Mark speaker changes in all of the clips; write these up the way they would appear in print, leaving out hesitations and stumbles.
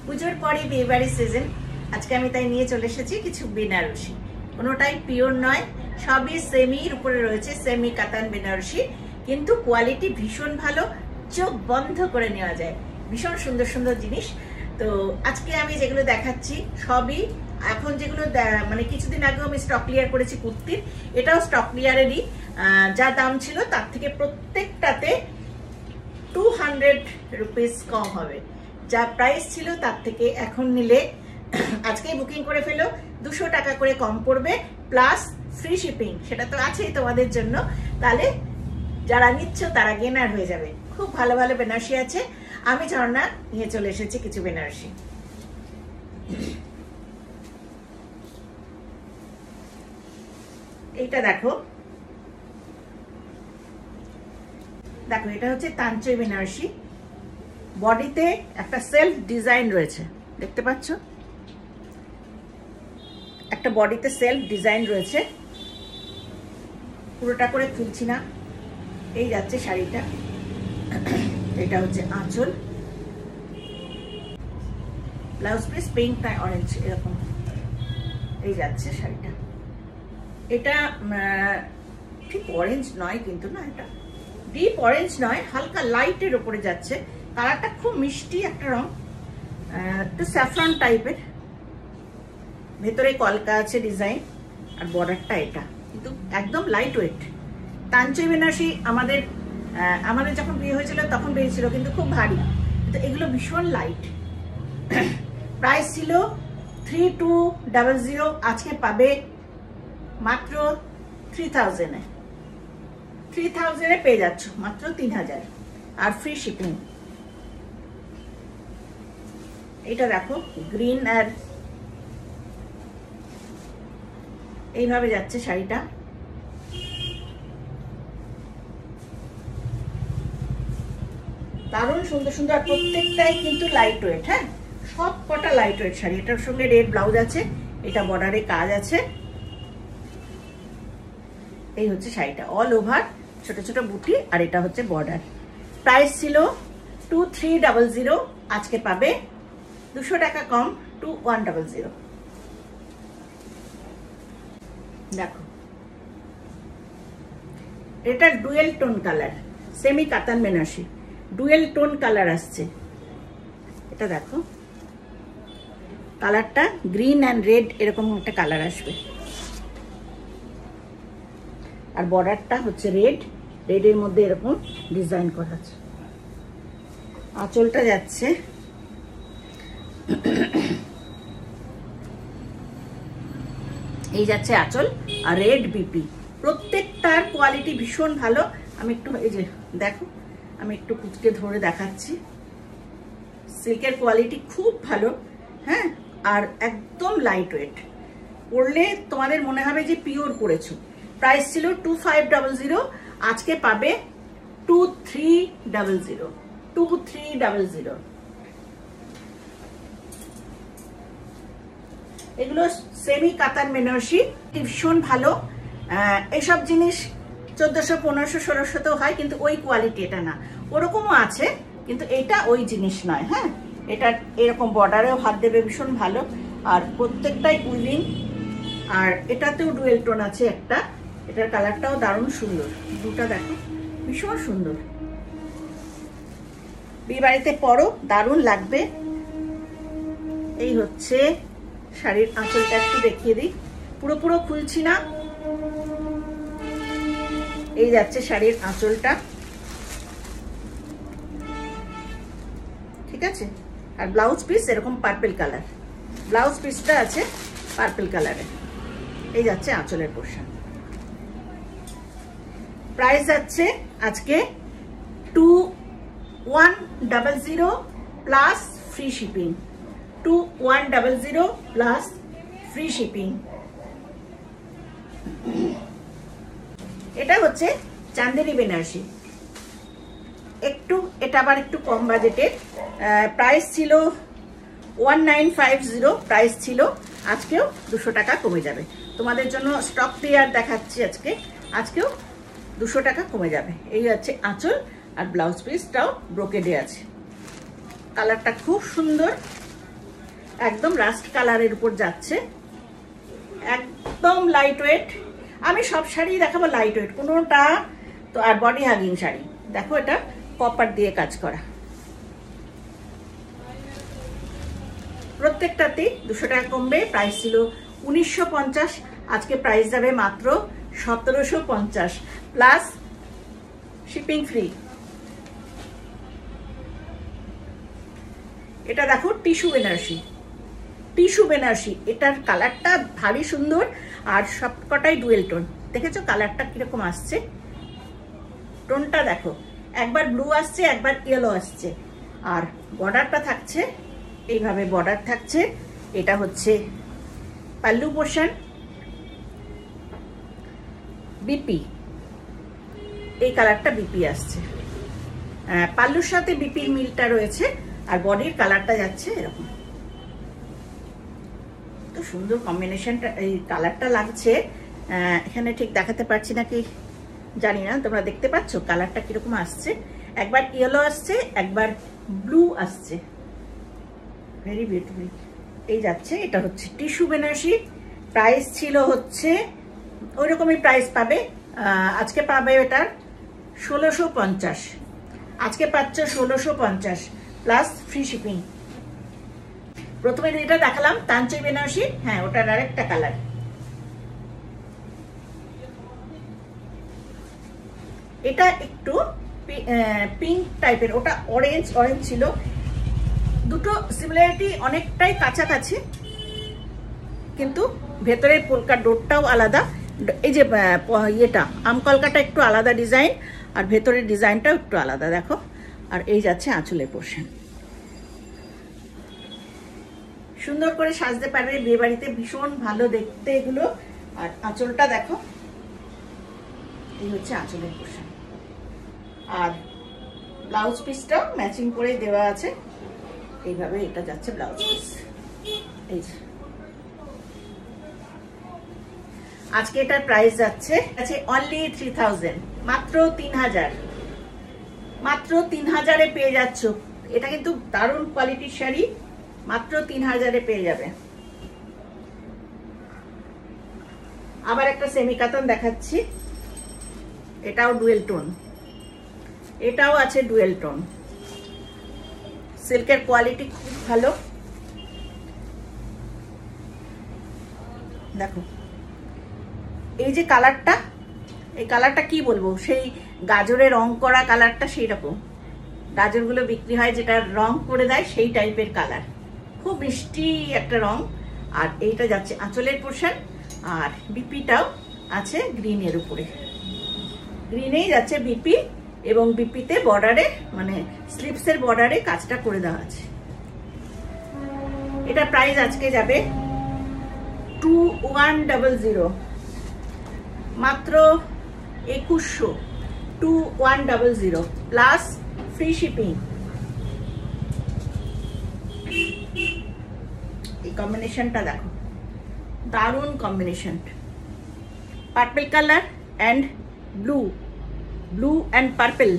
Speaker 1: পুজোর পরে বিয়েবাড়ির সিজন, আজকে আমি তাই নিয়ে চলে এসেছি কিছু বেনারসি। কোনোটাই পিওর নয়, সবই সেমির উপরে রয়েছে, সেমি কাতান বেনারসি, কিন্তু কোয়ালিটি ভীষণ ভালো, চোখ বন্ধ করে নেওয়া যায়, ভীষণ সুন্দর সুন্দর জিনিস। তো আজকে আমি যেগুলো দেখাচ্ছি সবই এখন যেগুলো মানে কিছুদিন আগেও আমি স্টক ক্লিয়ার করেছি কুর্তির, এটাও স্টক ক্লিয়ারেরই। যা দাম ছিল তার থেকে প্রত্যেকটাতে 200 রুপিস কম হবে। যা প্রাইস ছিল তার থেকে এখন নিলে আজকেই বুকিং করে ফেলো, 200 টাকা করে কম পড়বে, প্লাস ফ্রি শিপিং, সেটা তো আছেই তোমাদের জন্য। তাহলে যারা নিচ্ছ তারা গেনার হয়ে যাবে। খুব ভালো ভালো বেনারসি আছে, আমি ঝর্ণা নিয়ে চলে এসেছি কিছু বেনারসি। এইটা দেখো, দেখো এটা হচ্ছে তাঞ্চই বেনারসি। বডিতে একটা সেলফ ডিজাইন রয়েছে, দেখতে পাচ্ছ? একটা বডিতে সেলফ ডিজাইন রয়েছে, পুরোটা করে খুলছি না। এই যাচ্ছে শাড়িটা, এটা হচ্ছে আঁচল, ব্লাউজ পিস পিঙ্ক না অরেঞ্জ এরকম, এই যাচ্ছে শাড়িটা। এটা ঠিক অরেঞ্জ নয় কিন্তু, না এটা ডিপ অরেঞ্জ নয়, হালকা লাইটের উপরে যাচ্ছে। কালারটা খুব মিষ্টি একটা রং, একটু স্যাফরন টাইপের, ভেতরে কলকা আছে ডিজাইন, আর বর্ডারটা এটা কিন্তু একদম লাইট ওয়েট। তাঞ্চই বেনারসি আমাদের যখন বিয়ে হয়েছিল তখন বেরিয়েছিল, কিন্তু খুব ভারী, কিন্তু এগুলো ভীষণ লাইট। প্রাইস ছিল 3200, আজকে পাবে মাত্র 3000-এ। 3000-এ পেয়ে যাচ্ছ মাত্র 3000 আর ফ্রি শিপিং। এটা দেখো গ্রিন, আর এইভাবে যাচ্ছে শাড়িটা। দারুণ সুন্দর সুন্দর, প্রত্যেকটাই কিন্তু লাইট ওয়েট। হ্যাঁ, সব কটা লাইট ওয়েট শাড়ি। এটার সঙ্গে রেড ব্লাউজ আছে, এটা বর্ডারে কাজ আছে। এই হচ্ছে শাড়িটা, অল ওভার ছোট ছোট বুটি, আর এটা হচ্ছে বর্ডার। প্রাইস ছিল 2300, আজকে পাবে 200 টাকা কম, 2100। দেখো এটা ডুয়েল টোন কালার, সেমি কাতান বেনারসি, ডুয়েল টোন কালার আসছে। এটা দেখো কালারটা গ্রিন অ্যান্ড রেড, এরকম একটা কালার আসবে। আর বর্ডারটা হচ্ছে রেড, রেডের মধ্যে এরকম ডিজাইন করা আছে। আঁচলটা যাচ্ছে এই যাচ্ছে আঁচল, আর রেড বিপি। প্রত্যেকটার কোয়ালিটি ভীষণ ভালো। আমি একটু এই যে দেখো, আমি একটু কুচকে ধরে দেখাচ্ছি। সিল্কের কোয়ালিটি খুব ভালো, হ্যাঁ, আর একদম লাইট ওয়েট। পরলে তোমাদের মনে হবে যে পিওর পরেছো। প্রাইস ছিল 2500, আজকে পাবে 2300। এগুলো সেমি কাতান বেনারসি, ভীষণ ভালো। এসব জিনিস 1400, 1500, 1600তেও হয়, কিন্তু ওই কোয়ালিটি এটা না। ওরকমও আছে, কিন্তু এটা ওই জিনিস নয়। হ্যাঁ, এটা এরকম বর্ডারেও হাত দেবে, ভীষণ ভালো। আর প্রত্যেকটাই উইভিং, আর এটাতেও ডুয়েল টোন আছে একটা। এটার কালারটাও দারুণ সুন্দর, দুটা দেখো ভীষণ সুন্দর। বিয়ে বাড়িতে পরো, দারুণ লাগবে। এই হচ্ছে শাড়ির আঁচলটা, একটু দেখিয়ে দিই, পুরো খুলছি না। এই যাচ্ছে শাড়ির আঁচলটা, ঠিক আছে। আর ব্লাউজ পিস এরকম পার্পল কালার, ব্লাউজ পিসটা আছে পার্পল কালারের। এই যাচ্ছে আঁচলের পোর্শন। প্রাইস যাচ্ছে আজকে 2100 plus free shipping, 2100 plus free shipping. এটা হচ্ছে চান্দেরি বেনারসি, এটা আবার একটু কম বাজেটের। প্রাইস ছিল 1950, প্রাইস ছিল, আজকেও 200 টাকা কমে যাবে। তোমাদের জন্য স্টক ক্লিয়ার দেখাচ্ছি আজকেও 200 টাকা কমে যাবে। এই হচ্ছে আঁচল, আর ব্লাউজ পিসটাও ব্রোকেডে আছে। কালারটা খুব সুন্দর, একদম রাস্ট কালারের উপর যাচ্ছে, একদম লাইট ওয়েট। আমি সব শাড়ি দেখাবো লাইট ওয়েট কোনোটা তো। আর বডি হাগিং শাড়ি দেখো, এটা কপার দিয়ে কাজ করা, প্রত্যেকটাতেই 200 টাকা কমবে। প্রাইস ছিল 1950, আজকে প্রাইস যাবে মাত্র 1750 প্লাস শিপিং ফ্রি। এটা দেখো টিস্যু বেনারসি, টিস্যু বেনারসি, এটার কালারটা ভারী সুন্দর আর সবকটাই ডুয়েল টোন। দেখেছো কালারটা কিরকম আসছে, টোনটা দেখো, একবার ব্লু আসছে একবার ইয়েলো আসছে। আর বর্ডারটা থাকছে এইভাবে, বর্ডার থাকছে। এটা হচ্ছে পাল্লু পোর্শন, বিপি, এই কালারটা বিপি আসছে, পাল্লুর সাথে বিপির মিলটা রয়েছে। আর বডির কালারটা যাচ্ছে এরকম, তো সুন্দর কম্বিনেশনটা, এই কালারটা লাগছে। এখানে ঠিক দেখাতে পারছি নাকি জানি না, তোমরা দেখতে পাচ্ছ কালারটা কিরকম আসছে, একবার ইয়েলো আসছে একবার ব্লু আসছে, ভেরি বিউটিফুল। এই যাচ্ছে, এটা হচ্ছে টিস্যু বেনারসি। প্রাইস ছিল হচ্ছে ওই রকমই প্রাইস পাবে, আজকে পাবে এটার 1650, আজকে পাচ্ছ 1650 প্লাস ফ্রি শিপিং। প্রথমে যেটা দেখালাম তাঞ্চি বেনারসি, হ্যাঁ ওটার আরেকটা কালার, এটা একটু পিঙ্ক টাইপের, ওটা অরেঞ্জ অরেঞ্জ ছিল। দুটো সিমিলারিটি অনেকটাই কাছাকাছি, কিন্তু ভেতরের পোলকা ডোরটাও আলাদা। এই যে ইয়েটা আমকলকাটা একটু আলাদা ডিজাইন, আর ভেতরের ডিজাইনটাও একটু আলাদা দেখো। আর এই যাচ্ছে আঁচলের পোর্শন, সুন্দর করে সাজতে পারবে বিয়ে বাড়িতে, ভীষণ ভালো দেখতে এগুলো। আর আঁচলটা দেখো, এই হচ্ছে আঁচলের পোর্শন। আর ব্লাউজ পিসটাও ম্যাচিং করে দেওয়া আছে, এইভাবে এটা যাচ্ছে ব্লাউজ পিস। এই আজকে এটার প্রাইস যাচ্ছে অনলি 3000, মাত্র 3000, মাত্র 3000-এ পেয়ে যাচ্ছ। এটা কিন্তু দারুণ কোয়ালিটির শাড়ি, মাত্র 3000-এ পেয়ে যাবে। আবার একটা সেমি কাতান দেখাচ্ছি, এটাও ডুয়েল টোন, এটাও আছে ডুয়েল টোন। সিল্কের কোয়ালিটি খুব ভালো, দেখো এই যে কালারটা, এই কালারটা কি বলবো, সেই গাজরে রং করা কালারটা, সেই রকম গাজরগুলো বিক্রি হয় যেটা রং করে দেয় সেই টাইপের কালার, খুব মিষ্টি একটা রং। আর এইটা যাচ্ছে আঁচলের পোর্শন, আর বিপিটাও আছে গ্রিনের উপরে, গ্রিনেই যাচ্ছে বিপি, এবং বিপিতে বর্ডারে মানে স্লিপসের বর্ডারে কাজটা করে দেওয়া আছে। এটা প্রাইস আজকে যাবে 2100, মাত্র 2100, 2100 প্লাস ফ্রি শিপিং। এই কম্বিনেশনটা দেখো, দারুণ combination, purple colour and blue, blue and purple.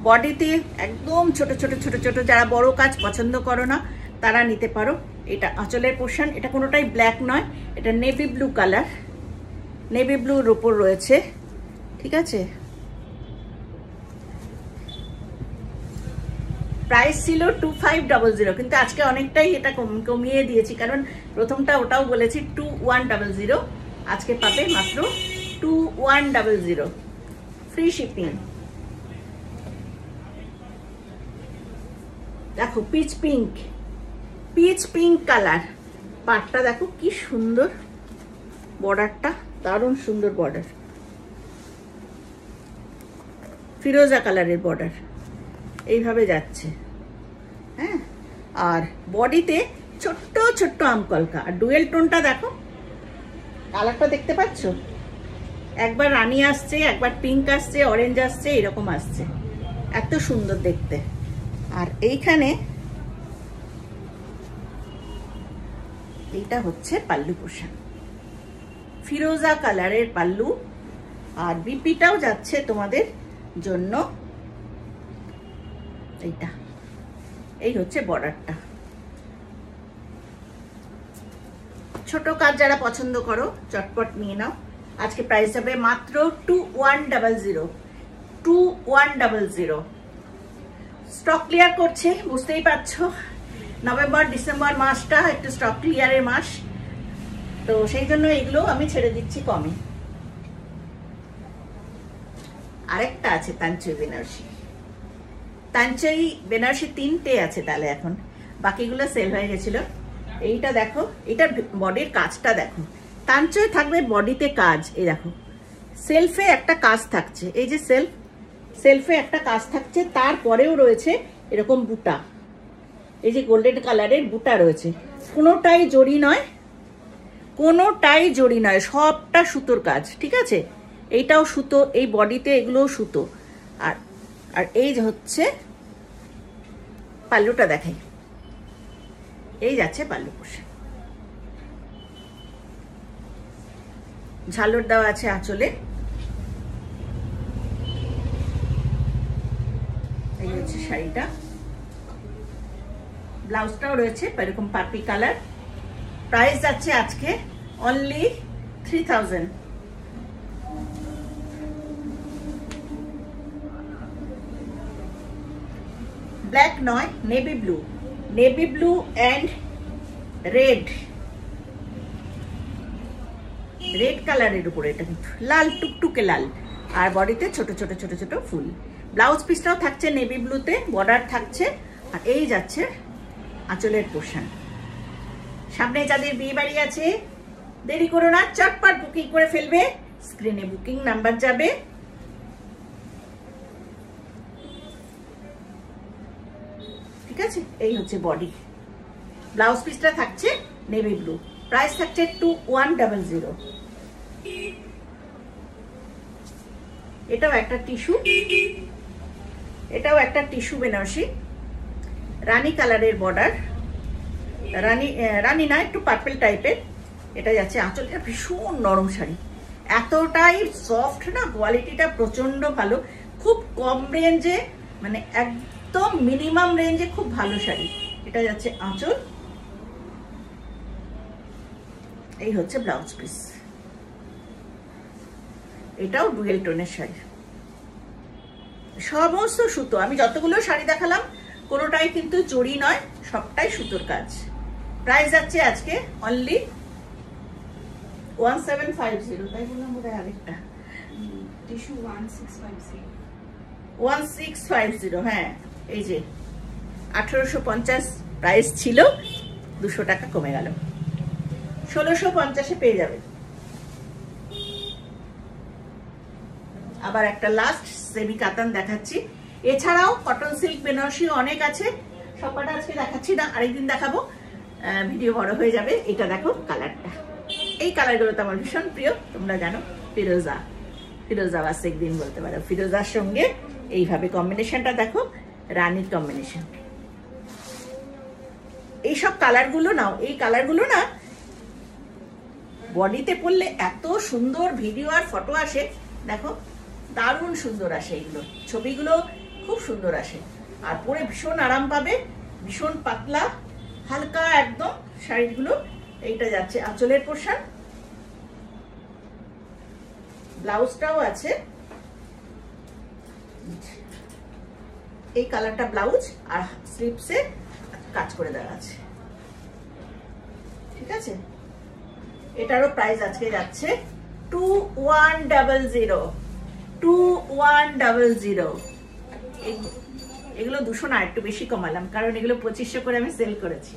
Speaker 1: বডিতে একদম ছোট ছোট ছোট ছোট, যারা বড় কাজ পছন্দ করো না তারা নিতে পারো। এটা আঁচলের পোর্শন, এটা কোনোটাই ব্ল্যাক নয়, এটা নেভি ব্লু কালার, নেভি ব্লুর উপর রয়েছে, ঠিক আছে। প্রাইস ছিল 2500, কিন্তু আজকে অনেকটাই এটা কমিয়ে দিয়েছি, কারণ প্রথমটা ওটাও বলেছি 2100, আজকে পাবে মাত্র 2100 ফ্রি শিপিং। দেখো pitch pink, pitch pink colour, পাটটা দেখো কি সুন্দর, বর্ডারটা দারুণ সুন্দর বর্ডার, ফিরোজা কালারের বর্ডার, এইভাবে যাচ্ছে, হ্যাঁ। আর বডিতে ছোট্ট ছোট্ট আমকলকা, আর ডুয়েল টোনটা দেখো, কালারটা দেখতে পাচ্ছ, একবার রানী আসছে একবার পিঙ্ক আসছে, অরেঞ্জ আসছে, এরকম আসছে, এত সুন্দর দেখতে। আর এইখানে এইটা হচ্ছে পাল্লু পোর্শন, ফিরোজা কালারের পাল্লু, আর বিপিটাও যাচ্ছে তোমাদের জন্য এইটা, এই হচ্ছে বর্ডারটা, ছোট কাজ যারা পছন্দ করো চটপট নিয়ে নাও। আজকে প্রাইস হবে মাত্র 2100। 2100। স্টক ক্লিয়ার করছে, বুঝতেই পারছো নভেম্বর ডিসেম্বর মাসটা একটু স্টক ক্লিয়ারের মাস, তো সেই জন্য এগুলো আমি ছেড়ে দিচ্ছি কমে। আরেকটা আছে তানচই বেনারসি। তানচই বেনারসি 3টে আছে তাহলে, এখন বাকিগুলো সেল হয়ে গেছিল। এইটা দেখো, এটার বডির কাজটা দেখো, তানচই থাকবে বডিতে কাজ। এই দেখো সেলফে একটা কাজ থাকছে, এই যে সেলফে একটা কাজ থাকছে, তারপরেও রয়েছে এরকম বুটা, এই যে গোল্ডেন কালারের বুটা রয়েছে। কোনোটাই জড়ি নয়, কোনোটাই জড়ি নয়, সবটা সুতোর কাজ, ঠিক আছে। এইটাও সুতো, এই বডিতে এগুলোও সুতো। আর এই যে হচ্ছে পাল্লুটা দেখাই, এই যাচ্ছে পাল্লু পোষে, ঝালর দেওয়া আছে আঁচলে। এই হচ্ছে শাড়িটা, ব্লাউজটাও রয়েছে এরকম পার্পি কালার। প্রাইস যাচ্ছে আজকে অনলি 3000। ব্ল্যাক নয়, navy blue, navy blue and red কালারের উপরে, এটা কিন্তু লাল টুকটুকে লাল, আর বডিতে ছোট ছোট ছোট ছোট ফুল। ব্লাউজ পিসটাও থাকছে নেভি ব্লুতে, বর্ডার থাকছে, আর এই যাচ্ছে আঁচলের পোর্শন। সামনে যাদের বিয়ে বাড়ি আছে দেরি করো না, চটপট বুকিং করে ফেলবে, স্ক্রিনে বুকিং নাম্বার যাবে। ঠিক আছে, এই হচ্ছে বডি, ব্লাউজ পিসটা থাকছে নেভি ব্লু, প্রাইস থাকছে 2100। এটাও একটা টিস্যু, এটাও একটা টিস্যু বেনারসি, রানী কালারের বর্ডার, রানী না একটু পার্পল টাইপের। এটা যাচ্ছে আঁচলটা, ভীষণ নরম শাড়ি, এতটাই সফট না, কোয়ালিটিটা প্রচন্ড ভালো, খুব কম রেঞ্জে, মানে একদম মিনিমাম রেঞ্জে খুব ভালো শাড়ি। এটা যাচ্ছে আঁচল, এই হচ্ছে ব্লাউজ পিস। এটাও ডুয়েল টোনের শাড়ি, সমস্ত সুতো। আমি যতগুলো শাড়ি দেখালাম কোনোটাই কিন্তু জড়ি নয়, সবটাই সুতোর কাজ। প্রাইস যাচ্ছে আজকে অনলি 1750। তাই বললাম বোধ হয় আরেকটা টিস্যু 1650। হ্যাঁ, এই যে 1850 প্রাইস ছিল, 200 টাকা কমে গেল, 1650-এ পেয়ে যাবে। আবার একটা লাস্ট সেমি কাতান দেখাচ্ছি। এছাড়াও কটন সিল্ক বেনারসি অনেক আছে, সবকটা আজকে দেখাচ্ছি না, আরেকদিন দেখাবো, ভিডিও বড় হয়ে যাবে। এটা দেখো কালারটা, এই কালারগুলো তো আমার ভীষণ প্রিয়, তোমরা জানো, ফিরোজা বা সেকদিন বলতে পারো। ফিরোজার সঙ্গে এইভাবে কম্বিনেশনটা দেখো, রানীর কম্বিনেশন। এইসব কালারগুলো নাও, এই কালারগুলো না বডিতে পরলে এত সুন্দর ভিডিও আর ফটো আসে, দেখো দারুণ সুন্দর আসে, এগুলো ছবিগুলো খুব সুন্দর আসে, আর পরে ভীষণ আরাম পাবে, ভীষণ পাতলা হালকা একদম শাড়িগুলো। এইটা যাচ্ছে আঁচলের পোর্শন, ব্লাউজটাও আছে, এই কালারটা ব্লাউজ, আর স্লিপসে কাজ করে দেওয়া আছে। ঠিক আছে, এটারও প্রাইস আজকে যাচ্ছে 2100। এগুলো 200 না, একটু বেশি কমালাম, কারণ এগুলো 2500 করে আমি সেল করেছি।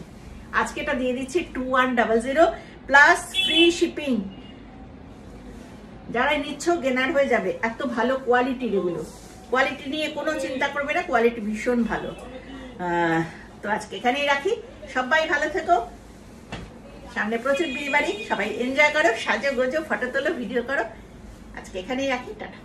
Speaker 1: আজকে এটা দিয়ে দিচ্ছি 2100 প্লাস ফ্রি শিপিং। যারা নিচ্ছ গেনার হয়ে যাবে, এত ভালো কোয়ালিটির এগুলো, কোয়ালিটি নিয়ে কোনো চিন্তা করবে না, কোয়ালিটি ভীষণ ভালো। তো আজকে এখানেই রাখি, সবাই ভালো থেকো, সামনে প্রচুর বিয়ে বাড়ি, সবাই এনজয় করো, সাজো গোজো, ফটো তোলো, ভিডিও করো। আজকে এখানেই রাখি, টাটা।